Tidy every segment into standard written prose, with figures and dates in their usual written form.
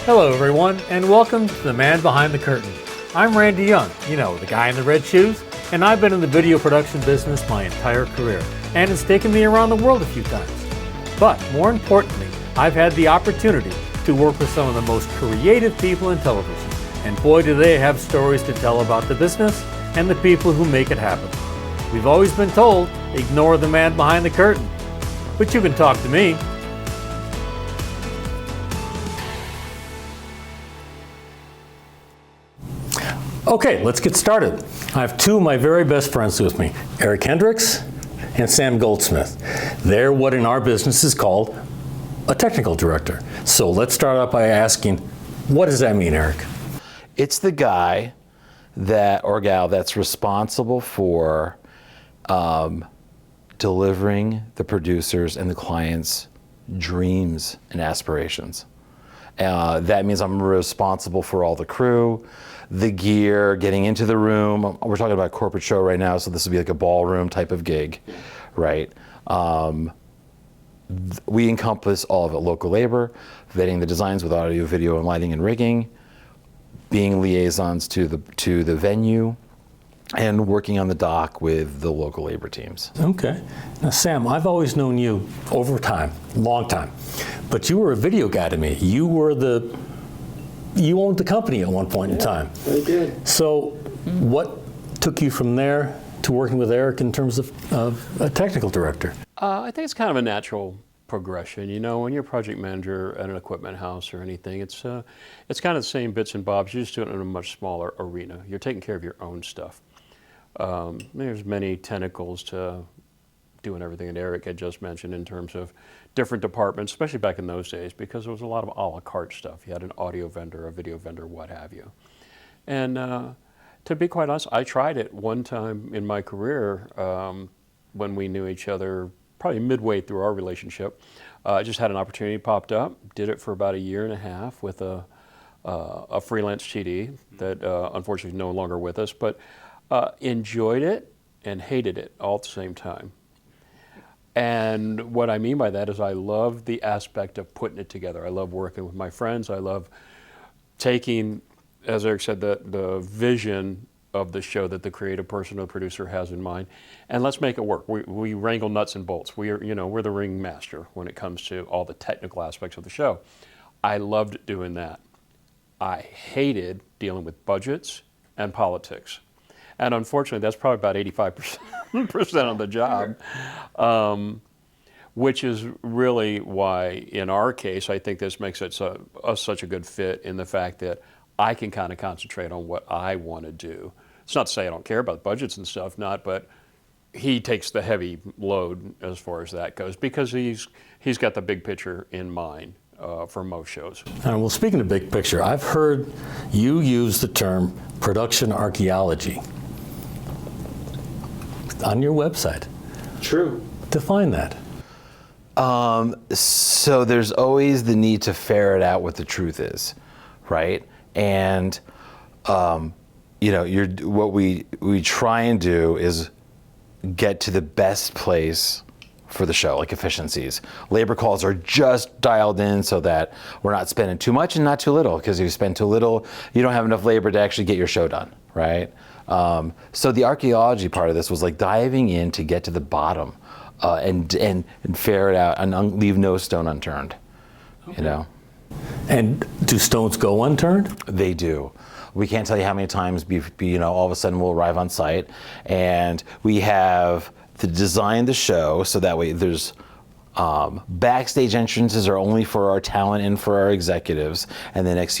Hello everyone, and welcome to The Man Behind the Curtain. I'm Randy Young, you know, the guy in the red shoes, and I've been in the video production business my entire career, and it's taken me around the world a few times. But more importantly, I've had the opportunity to work with some of the most creative people in television, and boy do they have stories to tell about the business and the people who make it happen. We've always been told, ignore the man behind the curtain, but you can talk to me. Okay, let's get started. I have two of my very best friends with me, Eric Hendricks and Sam Goldsmith. They're what in our business is called a technical director. So let's start out by asking, what does that mean, Eric? It's the guy that or gal that's responsible for delivering the producers and the clients' dreams and aspirations. That means I'm responsible for all the crew, the gear, getting into the room. We're talking about a corporate show right now, so this would be like a ballroom type of gig, right? We encompass all of it: local labor, vetting the designs with audio, video, and lighting and rigging, being liaisons to the venue, and working on the dock with the local labor teams. Okay. Now, Sam, I've always known you over time, long time, but you were a video guy to me. You owned the company at one point in time. I did. So what took you from there to working with Eric in terms of a technical director? I think it's kind of a natural progression. You know, when you're a project manager at an equipment house or anything, it's kind of the same bits and bobs. You're just doing it in a much smaller arena. You're taking care of your own stuff. There's many tentacles to doing everything that Eric had just mentioned in terms of different departments, especially back in those days, because there was a lot of a la carte stuff. You had an audio vendor, a video vendor, what have you. And to be quite honest, I tried it one time in my career when we knew each other, probably midway through our relationship. I just had an opportunity popped up, did it for about a year and a half with a freelance TD that unfortunately is no longer with us, but enjoyed it and hated it all at the same time. And what I mean by that is I love the aspect of putting it together. I love working with my friends. I love taking, as Eric said, the vision of the show that the creative person or the producer has in mind, and let's make it work. We wrangle nuts and bolts. We're the ring master when it comes to all the technical aspects of the show. I loved doing that. I hated dealing with budgets and politics. And unfortunately, that's probably about 85% of the job, which is really why, in our case, I think this makes it such a good fit in the fact that I can kind of concentrate on what I want to do. It's not to say I don't care about budgets and stuff, but he takes the heavy load as far as that goes because he's got the big picture in mind. For most shows. Well, speaking of big picture, I've heard you use the term production archaeology on your website. True. Define that. So there's always the need to ferret out what the truth is, right? And what we try and do is get to the best place for the show, like efficiencies. Labor calls are just dialed in so that we're not spending too much and not too little, because if you spend too little, you don't have enough labor to actually get your show done, right? So the archaeology part of this was like diving in to get to the bottom and ferret out and leave no stone unturned, you know? And do stones go unturned? They do. We can't tell you how many times, all of a sudden we'll arrive on site and we have to design the show so that way there's backstage entrances are only for our talent and for our executives, and the next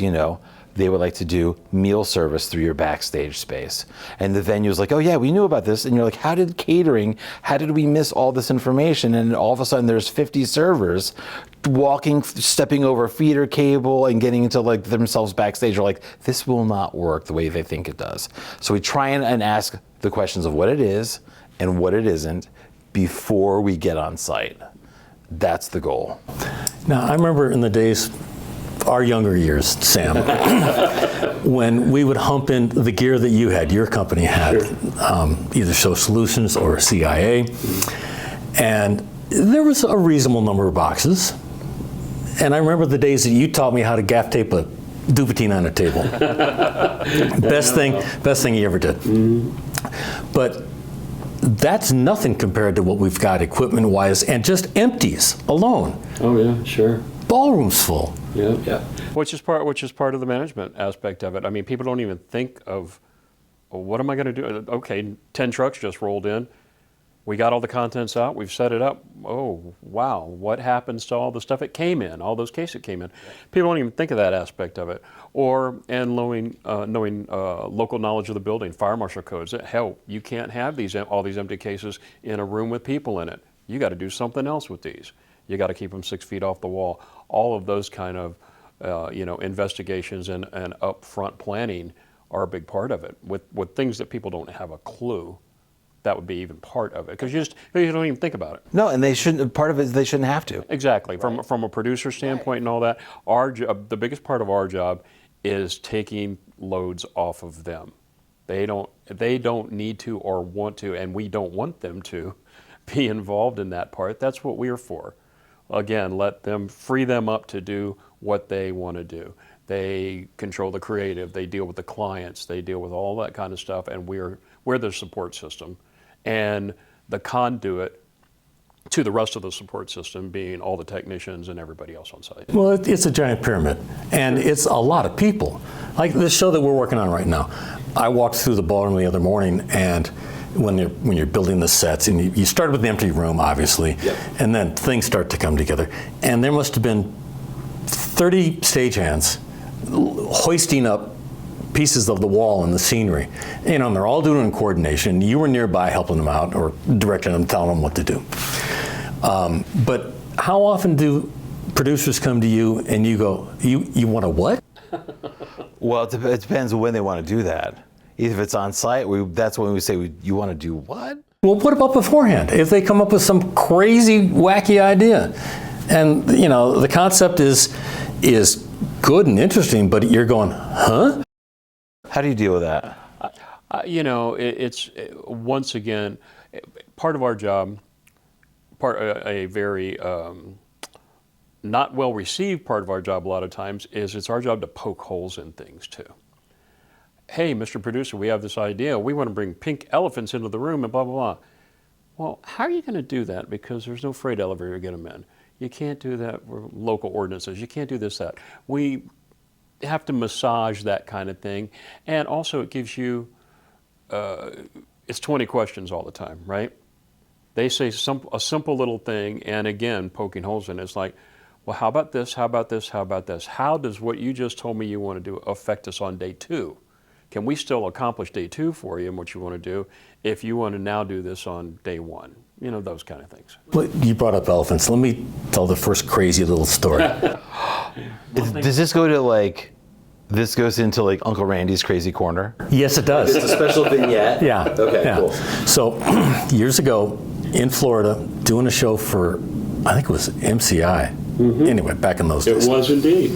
they would like to do meal service through your backstage space. And the venue's like, oh yeah, we knew about this. And you're like, how did we miss all this information? And all of a sudden there's 50 servers stepping over feeder cable and getting into like themselves backstage. You're like, this will not work the way they think it does. So we try and ask the questions of what it is and what it isn't before we get on site. That's the goal. Now, I remember in the days, our younger years, Sam, when we would hump in the gear that you had, your company had, either Show Solutions or CIA, and there was a reasonable number of boxes, And I remember the days that you taught me how to gaff tape a Duvetine on a table. best thing you ever did. But that's nothing compared to what we've got equipment-wise and just empties alone. Oh yeah, sure. Ballroom's full. Yeah. Which is part of the management aspect of it. I mean, people don't even think of, well, what am I going to do? Okay, 10 trucks just rolled in. We got all the contents out. We've set it up. Oh, wow. What happens to all the stuff it came in, all those cases it came in? People don't even think of that aspect of it. And knowing local knowledge of the building, fire marshal codes. Hell, you can't have all these empty cases in a room with people in it. You got to do something else with these. You got to keep them 6 feet off the wall. All of those kind of investigations and upfront planning are a big part of it. With things that people don't have a clue, that would be even part of it, because you don't even think about it. No, and they shouldn't. Part of it is they shouldn't have to. Exactly. Right. From a producer standpoint and all that, our job, the biggest part of our job is taking loads off of them. They don't need to or want to, and we don't want them to be involved in that part. That's what we're for. Again, free them up to do what they want to do. They control the creative, they deal with the clients, they deal with all that kind of stuff, and we're their support system. And the conduit to the rest of the support system being all the technicians and everybody else on site. Well, it's a giant pyramid, and it's a lot of people. Like this show that we're working on right now, I walked through the ballroom the other morning, and when you're building the sets, and you start with the empty room, obviously, yep. And then things start to come together. And there must have been 30 stagehands hoisting up pieces of the wall and the scenery. And they're all doing it in coordination. You were nearby helping them out or directing them, telling them what to do. But how often do producers come to you and you go, you want a what? Well, it depends on when they want to do that. If it's on site, that's when we say, you want to do what? Well, what about beforehand? If they come up with some crazy, wacky idea, and the concept is good and interesting, but you're going, huh? How do you deal with that? It's once again part of our job. A very not well received part of our job a lot of times is it's our job to poke holes in things too. Hey, Mr. Producer, we have this idea. We want to bring pink elephants into the room and blah, blah, blah. Well, how are you going to do that? Because there's no freight elevator to get them in. You can't do that with local ordinances. You can't do this, that. We have to massage that kind of thing. And also it gives you, it's 20 questions all the time, right? They say a simple little thing, and again, poking holes in it. It's like, well, how about this, how about this, how about this? How does what you just told me you want to do affect us on day 2? Can we still accomplish day 2 for you and what you want to do if you want to now do this on day 1? Those kind of things. Well, you brought up elephants. Let me tell the first crazy little story. Does this go to this goes into Uncle Randy's Crazy Corner? Yes, it does. It's a special vignette? Yeah. Okay, yeah. Cool. So years ago in Florida, doing a show for, I think it was MCI. Mm-hmm. Anyway, back in those days. It was indeed.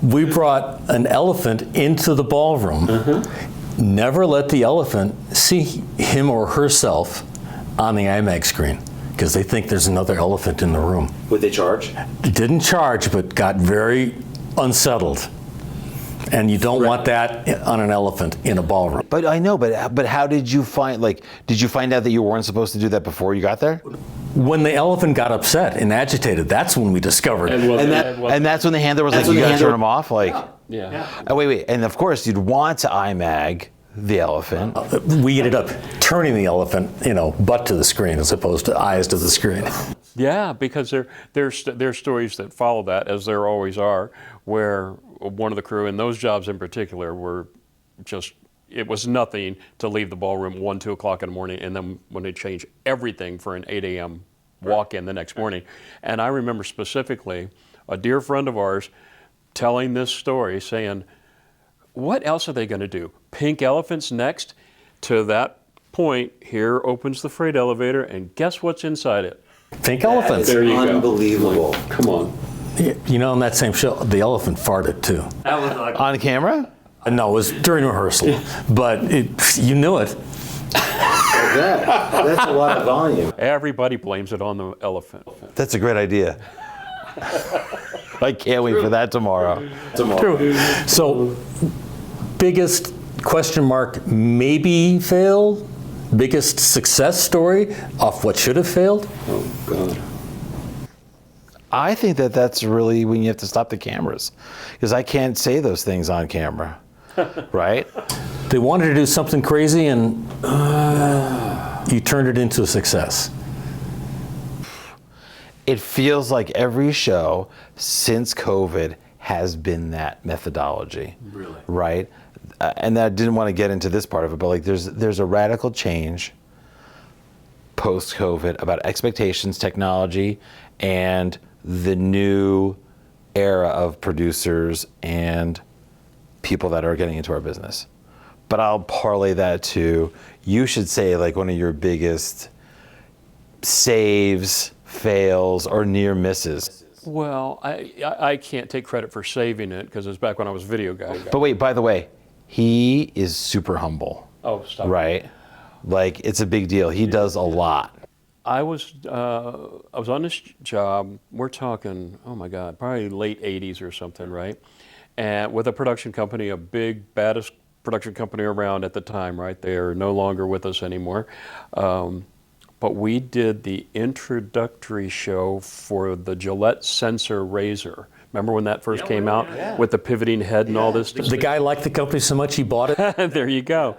We brought an elephant into the ballroom. Mm-hmm. Never let the elephant see him or herself on the IMAX screen because they think there's another elephant in the room. Would they charge? Didn't charge, but got very unsettled. And you don't want that on an elephant in a ballroom. But I know, but how did you find, did you find out that you weren't supposed to do that before you got there? When the elephant got upset and agitated, that's when we discovered. And that's when the handler was like, you gotta turn him off? Yeah. Oh, wait. And of course, you'd want to IMAG the elephant. We ended up turning the elephant, butt to the screen as opposed to eyes to the screen. Yeah, because there's stories that follow that, as there always are, where one of the crew, and those jobs in particular, were just, it was nothing to leave the ballroom 1, 2 o'clock in the morning, and then when they change everything for an 8 a.m. walk-in the next morning. And I remember specifically a dear friend of ours telling this story, saying, what else are they going to do? Pink elephants next? To that point, here opens the freight elevator, and guess what's inside it? Pink elephants. There you go. Unbelievable. Come on. On that same show, the elephant farted too. That was on camera? No, it was during rehearsal, but you knew it. that? That's a lot of volume. Everybody blames it on the elephant. That's a great idea. I can't wait for that tomorrow. True. So, biggest question mark maybe failed? Biggest success story off what should have failed? Oh, God. I think that's really when you have to stop the cameras, because I can't say those things on camera, right? They wanted to do something crazy and you turned it into a success. It feels like every show since COVID has been that methodology. Really? Right? And I didn't want to get into this part of it, but like there's a radical change post-COVID about expectations, technology, and the new era of producers and people that are getting into our business. But I'll parlay that to, you should say like one of your biggest saves, fails, or near misses. Well, I can't take credit for saving it because it was back when I was video guy. But wait, by the way, he is super humble. Oh, stop. Right? Like, it's a big deal. He does a lot. I was on this job, we're talking, oh my God, probably late 80s or something, right? And with a production company, a big, baddest production company around at the time, right? They're no longer with us anymore. But we did the introductory show for the Gillette Sensor Razor. Remember when that first came out with the pivoting head and all this stuff? The guy liked the company so much he bought it? There you go.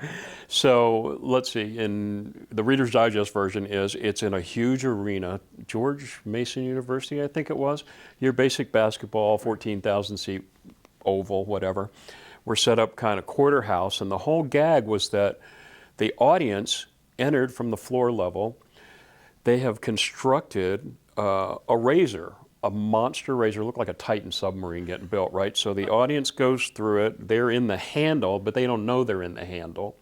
So let's see, in the Reader's Digest version it's in a huge arena, George Mason University, I think it was. Your basic basketball, 14,000 seat oval, whatever. We're set up kind of quarter house, and the whole gag was that the audience entered from the floor level. They have constructed a razor, a monster razor, looked like a Titan submarine getting built, right? So the audience goes through it, they're in the handle, but they don't know they're in the handle.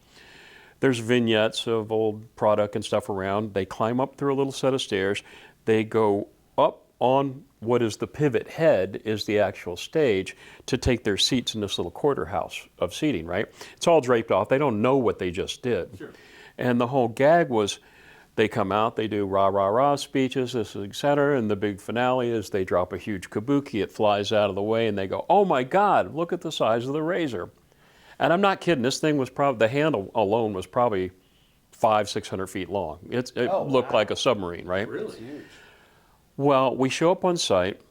There's vignettes of old product and stuff around. They climb up through a little set of stairs. They go up on what is the pivot head is the actual stage to take their seats in this little quarter house of seating, right? It's all draped off. They don't know what they just did. Sure. And the whole gag was they come out, they do rah, rah, rah speeches, this, et cetera, and the big finale is they drop a huge kabuki, it flies out of the way, and they go, oh my God, look at the size of the razor. And I'm not kidding, this thing was probably, the handle alone was probably 500-600 feet long. It looked like a submarine, right? Really huge. Well, we show up on site.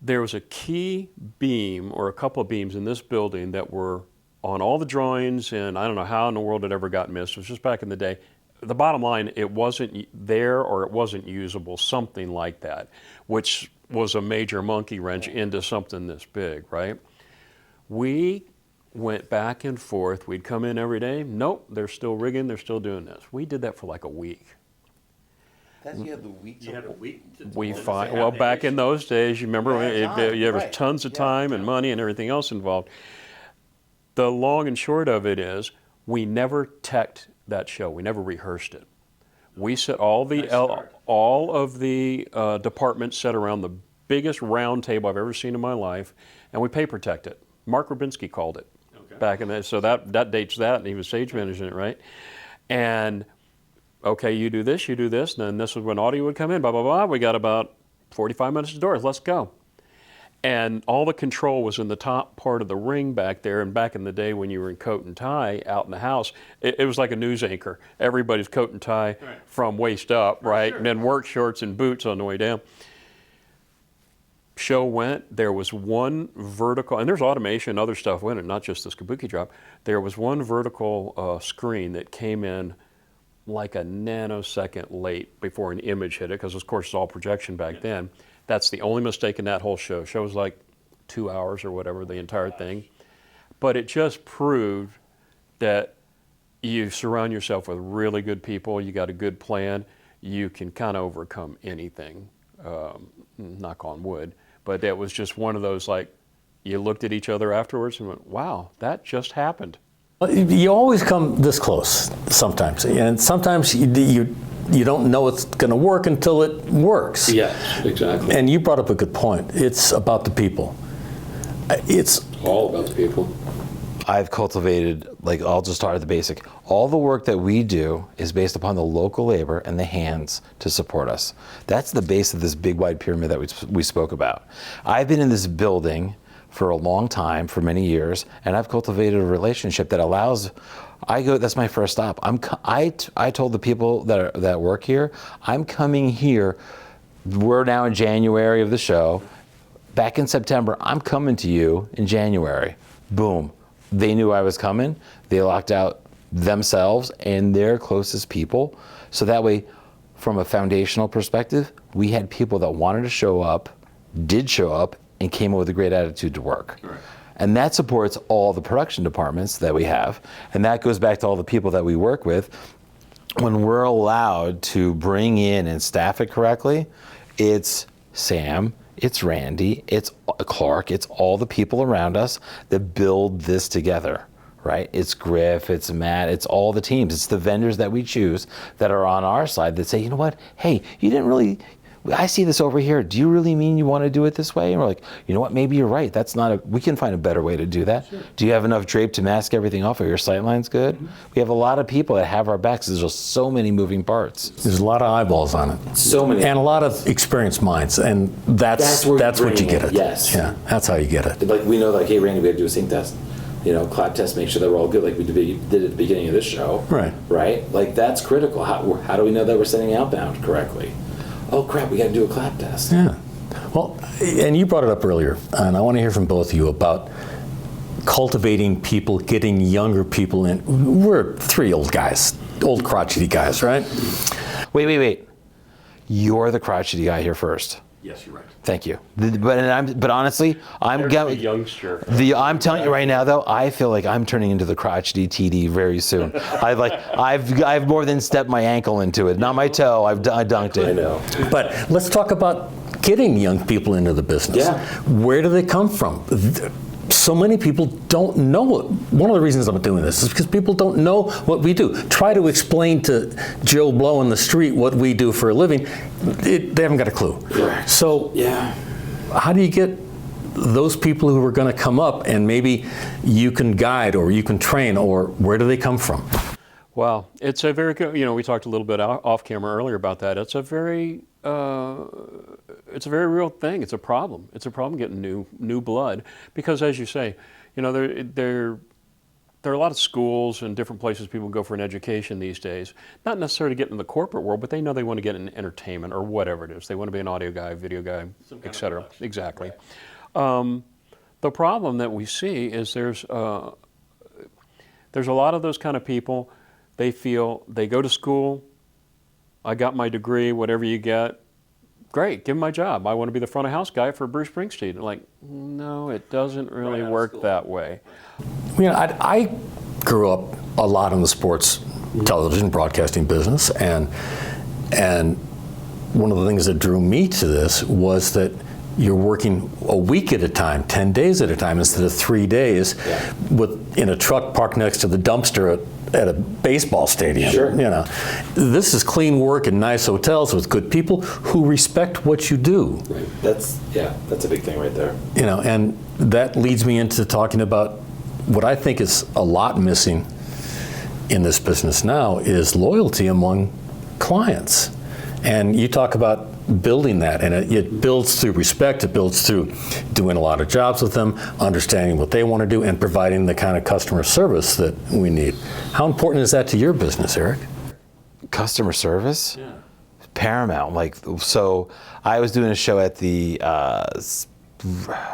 There was a key beam or a couple of beams in this building that were on all the drawings, and I don't know how in the world it ever got missed. It was just back in the day. The bottom line, it wasn't there or it wasn't usable, something like that, which was a major monkey wrench into something this big, right? We went back and forth. We'd come in every day. Nope, they're still rigging. They're still doing this. We did that for like a week. You had the week. You had a week. Well, back in those days, you remember, there was tons of time and money and everything else involved. The long and short of it is, we never teched that show. We never rehearsed it. We set all of the departments set around the biggest round table I've ever seen in my life, and we paper teched it. Mark Rubinski called it back in the, so that dates that, and he was stage managing it, right? And okay, you do this, and then this is when audio would come in, blah, blah, blah. We got about 45 minutes to doors, let's go. And all the control was in the top part of the ring back there, and back in the day when you were in coat and tie out in the house, it was like a news anchor. Everybody's coat and tie from waist up, right? Sure. And then work shorts and boots on the way down. Show went, there was one vertical, and there's automation, other stuff in it, not just this kabuki drop. There was one vertical screen that came in like a nanosecond late before an image hit it, because of course it's all projection back then. That's the only mistake in that whole show. Show was like 2 hours or whatever, the entire thing. But it just proved that you surround yourself with really good people, you got a good plan, you can kind of overcome anything, knock on wood. But that was just one of those, like, you looked at each other afterwards and went, wow, that just happened. You always come this close sometimes, and sometimes you don't know it's going to work until it works. Yes, exactly. And you brought up a good point. It's about the people. It's all about the people. I've cultivated, like, I'll just start at the basic. All the work that we do is based upon the local labor and the hands to support us. That's the base of this big wide pyramid that we spoke about. I've been in this building for a long time, for many years, and I've cultivated a relationship that allows, that's my first stop. I told the people that work here, I'm coming here, we're now in January of the show. Back in September, I'm coming to you in January. Boom. They knew I was coming. They locked out themselves and their closest people. So that way, from a foundational perspective, we had people that wanted to show up, did show up, and came up with a great attitude to work. Right. And that supports all the production departments that we have. And that goes back to all the people that we work with. When we're allowed to bring in and staff it correctly, it's Sam, it's Randy, it's Clark, it's all the people around us that build this together, right? It's Griff, it's Matt, it's all the teams. It's the vendors that we choose that are on our side that say, you know what, hey, you didn't really, I see this over here. Do you really mean you want to do it this way? And we're like, you know what, maybe you're right. We can find a better way to do that. Sure. Do you have enough drape to mask everything off? Are your sight lines good? Mm-hmm. We have a lot of people that have our backs. There's just so many moving parts. There's a lot of eyeballs on it. So many. And a lot of experienced minds. And that's what you get it. Yes. Yeah, that's how you get it. Like, we know, like, hey, Randy, we have to do a sync test. You know, clap test, make sure that we're all good, like we did at the beginning of this show. Right. Right? Like, that's critical. How do we know that we're sending outbound correctly? Oh crap, we got to do a clap test. Yeah. Well, and you brought it up earlier, and I want to hear from both of you about cultivating people, getting younger people in. We're three old guys, old crotchety guys, right? Wait. You're the crotchety guy here first. Yes, you're right. Thank you. But honestly, I'm a youngster. I'm telling you right now, though, I feel like I'm turning into the crotchety TD very soon. I've more than stepped my ankle into it, not my toe. I dunked it. I know. But let's talk about getting young people into the business. Yeah. Where do they come from? So many people don't know it. One of the reasons I'm doing this is because people don't know what we do. Try to explain to Joe Blow in the street what we do for a living. They haven't got a clue. Correct. So yeah, how do you get those people who are going to come up and maybe you can guide or you can train, or where do they come from? Well, it's a very, we talked a little bit off camera earlier about that. It's a very real thing. It's a problem. It's a problem getting new blood, because, as you say, there are a lot of schools and different places people go for an education these days. Not necessarily to get in the corporate world, but they know they want to get in entertainment or whatever it is. They want to be an audio guy, video guy, etc. Exactly. Right. The problem that we see is there's a lot of those kind of people. They feel they go to school, I got my degree, whatever you get, great, give me my job. I want to be the front of house guy for Bruce Springsteen. Like, no, it doesn't really work that way. I grew up a lot in the sports television broadcasting business, and one of the things that drew me to this was that you're working a week at a time, 10 days at a time, instead of 3 days, in a truck parked next to the dumpster at a baseball stadium. Sure. This is clean work in nice hotels with good people who respect what you do. Right. That's a big thing right there. And that leads me into talking about what I think is a lot missing in this business now is loyalty among clients. And you talk about building that, and it builds through respect, it builds through doing a lot of jobs with them, understanding what they want to do, and providing the kind of customer service that we need. How important is that to your business, Eric? Customer service? Yeah. Paramount. So I was doing a show at the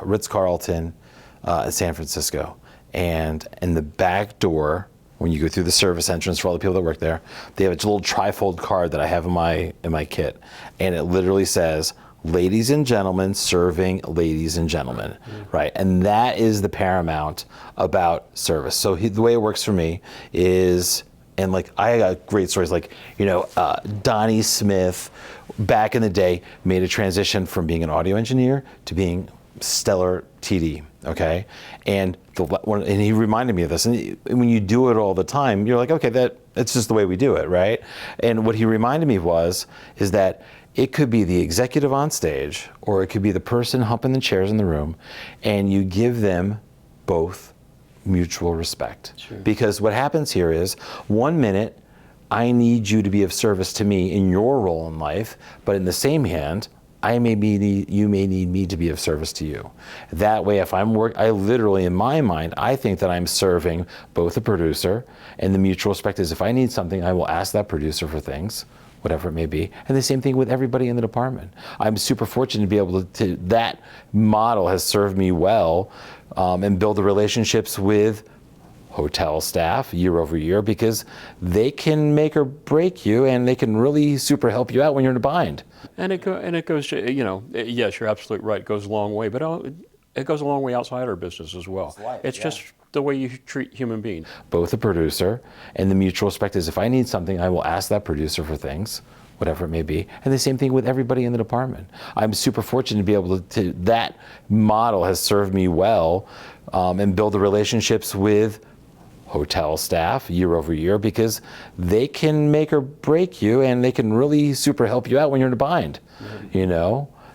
Ritz-Carlton in San Francisco, and in the back door, when you go through the service entrance for all the people that work there, they have a little trifold card that I have in my kit, and it literally says, "Ladies and gentlemen, serving ladies and gentlemen," right? And that is the paramount about service. So the way it works for me is, and I got great stories, Donnie Smith, back in the day, made a transition from being an audio engineer to being stellar TD. Okay, and he reminded me of this. And when you do it all the time, you're like, okay, that's just the way we do it, right? And what he reminded me is that it could be the executive on stage, or it could be the person humping the chairs in the room, and you give them both mutual respect. Sure. Because what happens here is, one minute, I need you to be of service to me in your role in life, but in the same hand, you may need me to be of service to you. That way, if I literally, in my mind, I think that I'm serving both the producer, and the mutual respect is, if I need something, I will ask that producer for things, whatever it may be. And the same thing with everybody in the department. I'm super fortunate to be able to that model has served me well, and build the relationships with hotel staff year over year, because they can make or break you, and they can really super help you out when you're in a bind. And it goes, yes, you're absolutely right. It goes a long way, but it goes a long way outside our business as well. It's just the way you treat human beings. Both the producer, and the mutual respect is, if I need something, I will ask that producer for things, whatever it may be. And the same thing with everybody in the department. I'm super fortunate to be able to that model has served me well, and build the relationships with hotel staff year over year, because they can make or break you, and they can really super help you out when you're in a bind.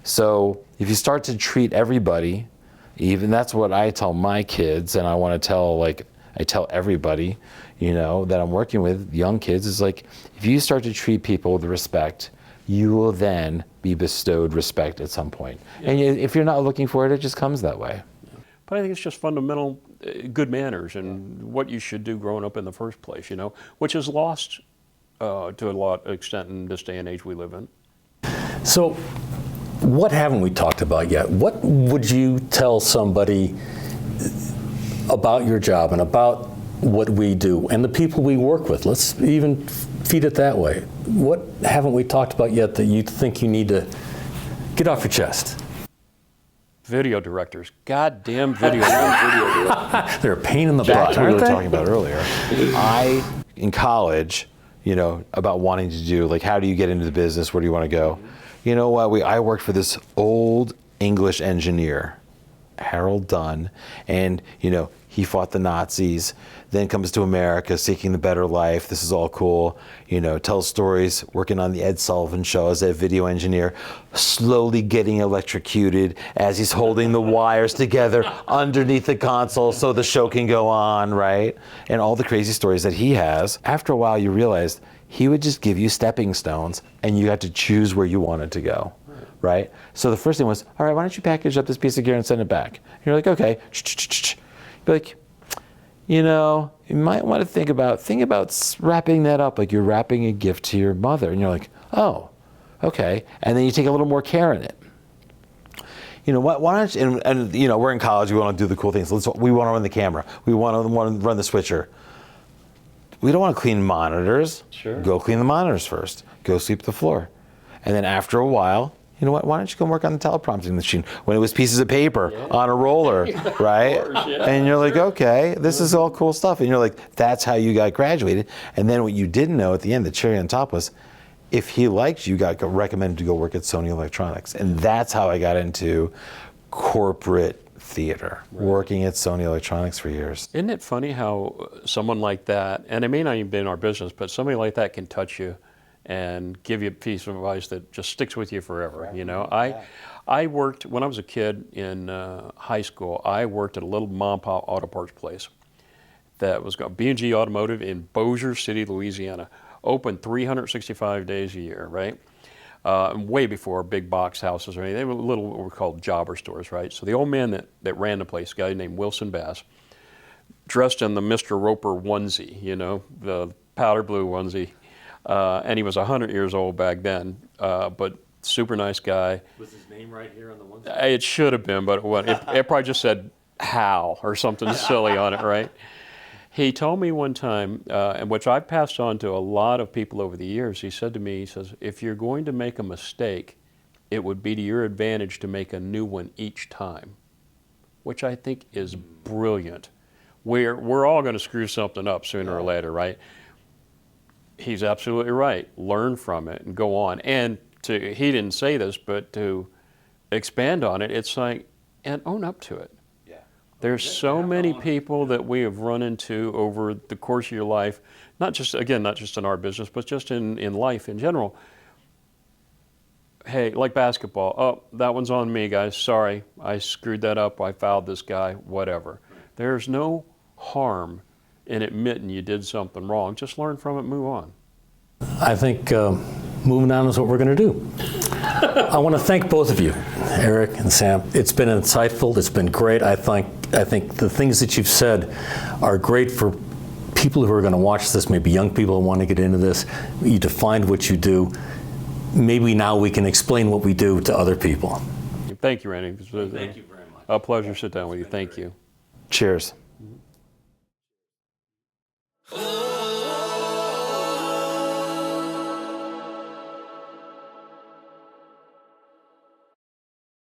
So if you start to treat everybody, even that's what I tell my kids, and I want to tell, I tell everybody, that I'm working with, young kids, is like, if you start to treat people with respect, you will then be bestowed respect at some point. And if you're not looking for it, it just comes that way. But I think it's just fundamental good manners and what you should do growing up in the first place, which is lost to a lot of extent in this day and age we live in. So, what haven't we talked about yet? What would you tell somebody about your job and about what we do and the people we work with? Let's even feed it that way. What haven't we talked about yet that you think you need to get off your chest? Video directors, goddamn video directors. They're a pain in the butt, That's what we aren't were they? talking about earlier. In college, about wanting to do, how do you get into the business? Where do you want to go? You know what? I worked for this old English engineer, Harold Dunn, and, he fought the Nazis, then comes to America seeking the better life. This is all cool. Tells stories, working on the Ed Sullivan Show as a video engineer, slowly getting electrocuted as he's holding the wires together underneath the console so the show can go on, right? And all the crazy stories that he has. After a while, you realized he would just give you stepping stones, and you had to choose where you wanted to go, right? So the first thing was, all right, why don't you package up this piece of gear and send it back? And you're like, okay. Be like, you might want to think about wrapping that up like you're wrapping a gift to your mother. And you're like, oh, okay. And then you take a little more care in it. Why don't you, and we're in college, we want to do the cool things. We want to run the camera. We want to run the switcher. We don't want to clean monitors. Sure. Go clean the monitors first. Go sweep the floor. And then after a while, why don't you go work on the teleprompting machine when it was pieces of paper on a roller, right? Course, yeah. And you're like, okay, this is all cool stuff. And you're like, that's how you got graduated. And then what you didn't know at the end, the cherry on top was, if he liked you, got recommended to go work at Sony Electronics. And that's how I got into corporate theater, working at Sony Electronics for years. Isn't it funny how someone like that, and it may not even be in our business, but somebody like that can touch you and give you a piece of advice that just sticks with you forever. I worked, when I was a kid in high school, I worked at a little mom and pop auto parts place that was called B&G Automotive in Bossier City, Louisiana. Open 365 days a year, right? Way before big box houses or anything. They were little what were called jobber stores, right? So the old man that ran the place, a guy named Wilson Bass, dressed in the Mr. Roper onesie, the powder blue onesie. And he was 100 years old back then, but super nice guy. Was his name right here on the one? It should have been, but it wasn't. It probably just said Hal or something silly on it, right? He told me one time, and which I've passed on to a lot of people over the years, he said to me, he says, if you're going to make a mistake, it would be to your advantage to make a new one each time, which I think is brilliant. We're all going to screw something up sooner or later, right? He's absolutely right. Learn from it and go on. And he didn't say this, but to expand on it, it's like, and own up to it. Yeah. There's so many people that we have run into over the course of your life, not just in our business, but just in life in general. Hey, like basketball, oh, that one's on me, guys. Sorry, I screwed that up. I fouled this guy, whatever. There's no harm in admitting you did something wrong. Just learn from it, move on. I think moving on is what we're going to do. I want to thank both of you, Erik and Sam. It's been insightful. It's been great. I think the things that you've said are great for people who are going to watch this, maybe young people who want to get into this. You defined what you do. Maybe now we can explain what we do to other people. Thank you, Randy. Thank you very much. A pleasure to sit down with you. Thank you. Cheers.